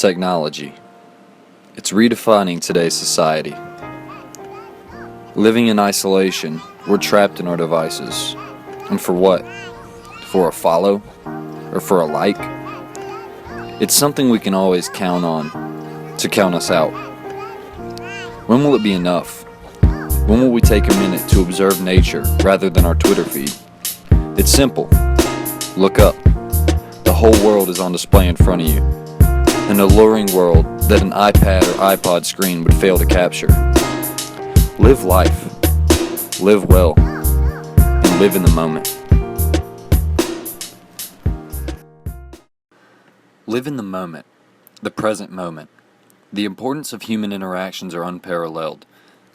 Technology. It's redefining today's society. Living in isolation, we're trapped in our devices. And for what? For a follow? Or for a like? It's something we can always count on to count us out. When will it be enough? When will we take a minute to observe nature rather than our Twitter feed? It's simple. Look up. The whole world is on display in front of you. An alluring world that an iPad or iPod screen would fail to capture. Live life. Live well. And live in the moment. Live in the moment. The present moment. The importance of human interactions are unparalleled.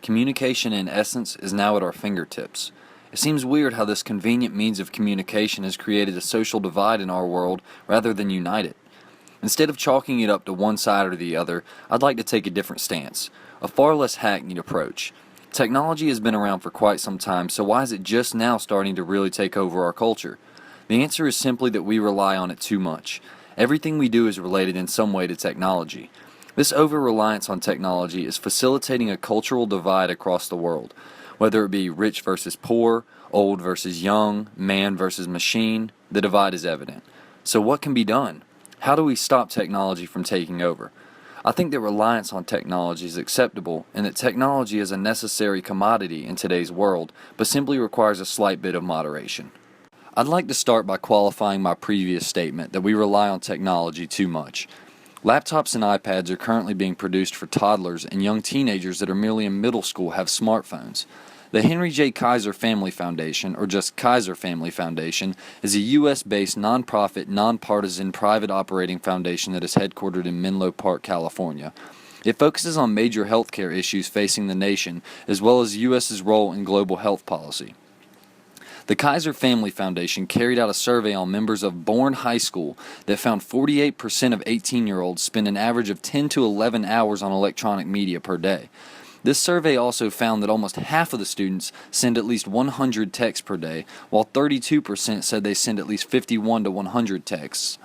Communication, in essence, is now at our fingertips. It seems weird how this convenient means of communication has created a social divide in our world rather than unite it. Instead of chalking it up to one side or the other, I'd like to take a different stance, a far less hackneyed approach. Technology has been around for quite some time, so why is it just now starting to really take over our culture? The answer is simply that we rely on it too much. Everything we do is related in some way to technology. This over-reliance on technology is facilitating a cultural divide across the world. Whether it be rich versus poor, old versus young, man versus machine, the divide is evident. So what can be done? How do we stop technology from taking over? I think that reliance on technology is acceptable and that technology is a necessary commodity in today's world, but simply requires a slight bit of moderation. I'd like to start by qualifying my previous statement that we rely on technology too much. Laptops and iPads are currently being produced for toddlers, and young teenagers that are merely in middle school have smartphones. The Henry J. Kaiser Family Foundation, or just Kaiser Family Foundation, is a U.S.-based nonprofit, nonpartisan, private operating foundation that is headquartered in Menlo Park, California. It focuses on major healthcare issues facing the nation, as well as the U.S.'s role in global health policy. The Kaiser Family Foundation carried out a survey on members of Bourne High School that found 48% of 18-year-olds spend an average of 10 to 11 hours on electronic media per day. This survey also found that almost half of the students send at least 100 texts per day, while 32% said they send at least 51 to 100 texts.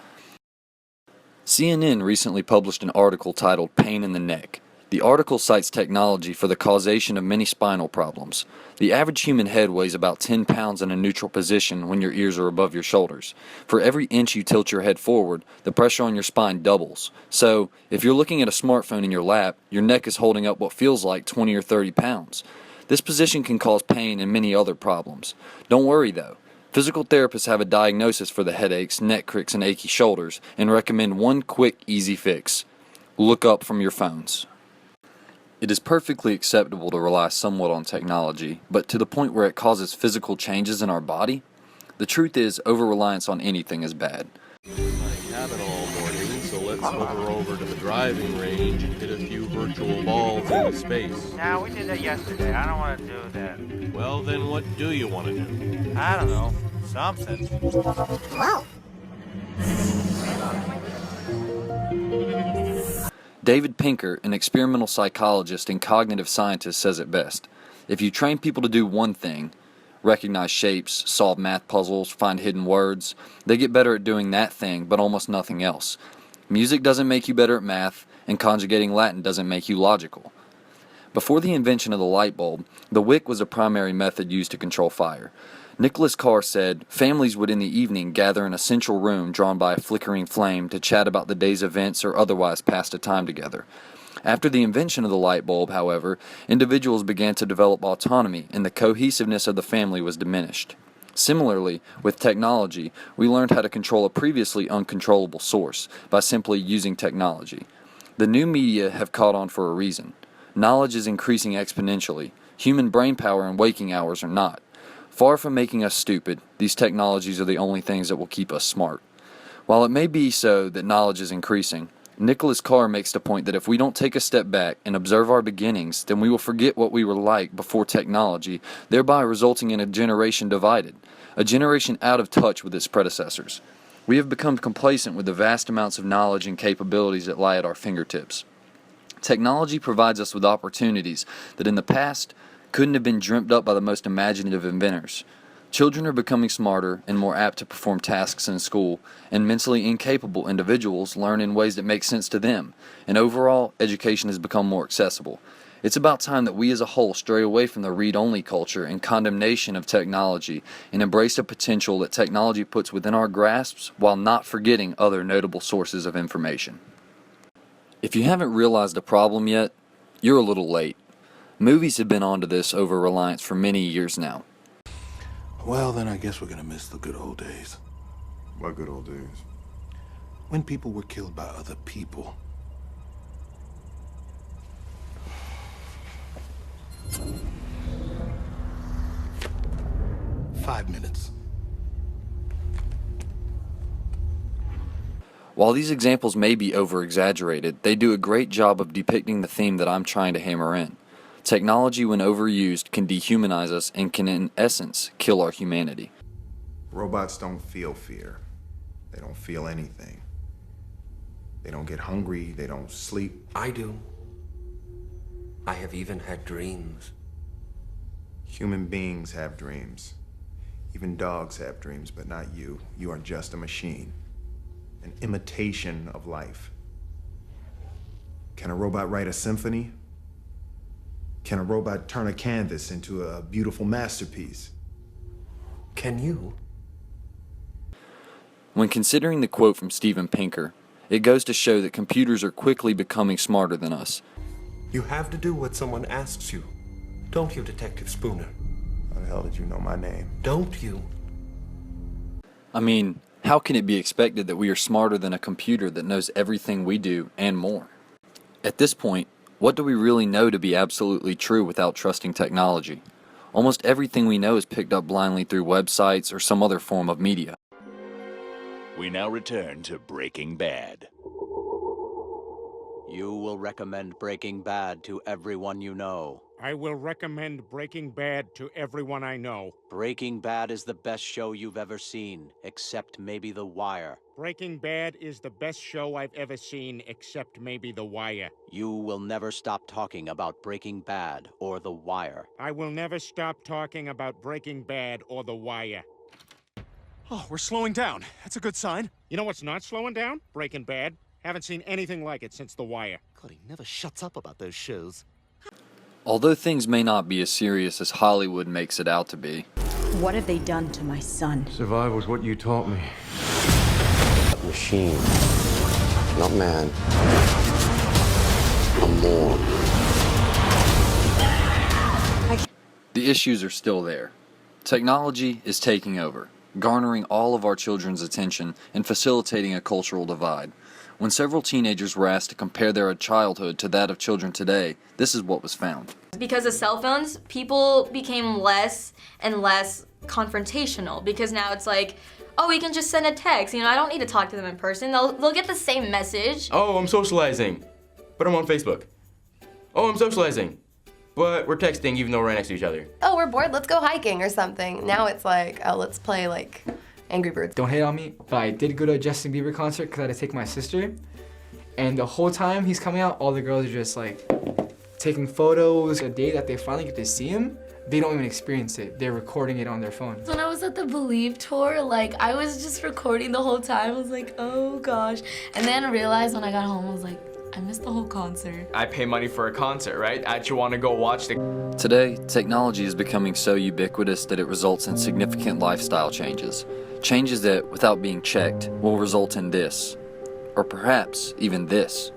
CNN recently published an article titled Pain in the Neck. The article cites technology for the causation of many spinal problems. The average human head weighs about 10 pounds in a neutral position when your ears are above your shoulders. For every inch you tilt your head forward, the pressure on your spine doubles. So, if you're looking at a smartphone in your lap, your neck is holding up what feels like 20 or 30 pounds. This position can cause pain and many other problems. Don't worry though. Physical therapists have a diagnosis for the headaches, neck cricks, and achy shoulders and recommend one quick, easy fix. Look up from your phones. It is perfectly acceptable to rely somewhat on technology, but to the point where it causes physical changes in our body? The truth is, over-reliance on anything is bad. I haven't all morning, so let's hover over to the driving range and hit a few virtual balls into space. Nah, we did that yesterday. I don't want to do that. Well, then what do you want to do? I don't know. Something. Whoa. David Pinker, an experimental psychologist and cognitive scientist, says it best. If you train people to do one thing, recognize shapes, solve math puzzles, find hidden words, they get better at doing that thing, but almost nothing else. Music doesn't make you better at math, and conjugating Latin doesn't make you logical. Before the invention of the light bulb, the wick was a primary method used to control fire. Nicholas Carr said, families would in the evening gather in a central room drawn by a flickering flame to chat about the day's events or otherwise pass a time together. After the invention of the light bulb, however, individuals began to develop autonomy and the cohesiveness of the family was diminished. Similarly, with technology, we learned how to control a previously uncontrollable source by simply using technology. The new media have caught on for a reason. Knowledge is increasing exponentially. Human brain power and waking hours are not. Far from making us stupid, these technologies are the only things that will keep us smart. While it may be so that knowledge is increasing, Nicholas Carr makes the point that if we don't take a step back and observe our beginnings, then we will forget what we were like before technology, thereby resulting in a generation divided, a generation out of touch with its predecessors. We have become complacent with the vast amounts of knowledge and capabilities that lie at our fingertips. Technology provides us with opportunities that in the past couldn't have been dreamt up by the most imaginative inventors. Children are becoming smarter and more apt to perform tasks in school, and mentally incapable individuals learn in ways that make sense to them, and overall, education has become more accessible. It's about time that we as a whole stray away from the read-only culture and condemnation of technology and embrace the potential that technology puts within our grasps while not forgetting other notable sources of information. If you haven't realized the problem yet, you're a little late. Movies have been onto this over-reliance for many years now. Well, then I guess we're gonna miss the good old days. What good old days? When people were killed by other people. Five minutes. While these examples may be over-exaggerated, they do a great job of depicting the theme that I'm trying to hammer in. Technology, when overused, can dehumanize us and can, in essence, kill our humanity. Robots don't feel fear. They don't feel anything. They don't get hungry. They don't sleep. I do. I have even had dreams. Human beings have dreams. Even dogs have dreams, but not you. You are just a machine. An imitation of life. Can a robot write a symphony? Can a robot turn a canvas into a beautiful masterpiece? Can you? When considering the quote from Steven Pinker, it goes to show that computers are quickly becoming smarter than us. You have to do what someone asks you. Don't you, Detective Spooner? How the hell did you know my name? Don't you? I mean, how can it be expected that we are smarter than a computer that knows everything we do and more? At this point, what do we really know to be absolutely true without trusting technology? Almost everything we know is picked up blindly through websites or some other form of media. We now return to Breaking Bad. You will recommend Breaking Bad to everyone you know. I will recommend Breaking Bad to everyone I know. Breaking Bad is the best show you've ever seen, except maybe The Wire. Breaking Bad is the best show I've ever seen, except maybe The Wire. You will never stop talking about Breaking Bad or The Wire. I will never stop talking about Breaking Bad or The Wire. Oh, we're slowing down. That's a good sign. You know what's not slowing down? Breaking Bad. Haven't seen anything like it since The Wire. God, he never shuts up about those shows. Although things may not be as serious as Hollywood makes it out to be. What have they done to my son? Survival's what you taught me. Machine. Not man. A more. The issues are still there. Technology is taking over, garnering all of our children's attention and facilitating a cultural divide. When several teenagers were asked to compare their childhood to that of children today, this is what was found. Because of cell phones, people became less and less confrontational, because now it's like, oh, we can just send a text, I don't need to talk to them in person. They'll get the same message. Oh, I'm socializing, but I'm on Facebook. Oh, I'm socializing, but we're texting even though we're right next to each other. Oh, we're bored, let's go hiking or something. Now it's like, oh, let's play like Angry Birds. Don't hate on me, but I did go to a Justin Bieber concert because I had to take my sister. And the whole time he's coming out, all the girls are just like taking photos. The day that they finally get to see him, they don't even experience it. They're recording it on their phone. When I was at the Believe tour, I was just recording the whole time. I was like, oh gosh. And then I realized when I got home, I was like, I missed the whole concert. I pay money for a concert, right? I actually want to go watch the... Today, technology is becoming so ubiquitous that it results in significant lifestyle changes. Changes that, without being checked, will result in this. Or perhaps even this.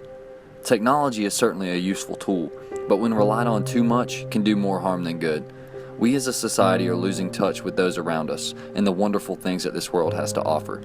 Technology is certainly a useful tool, but when relied on too much, can do more harm than good. We as a society are losing touch with those around us and the wonderful things that this world has to offer.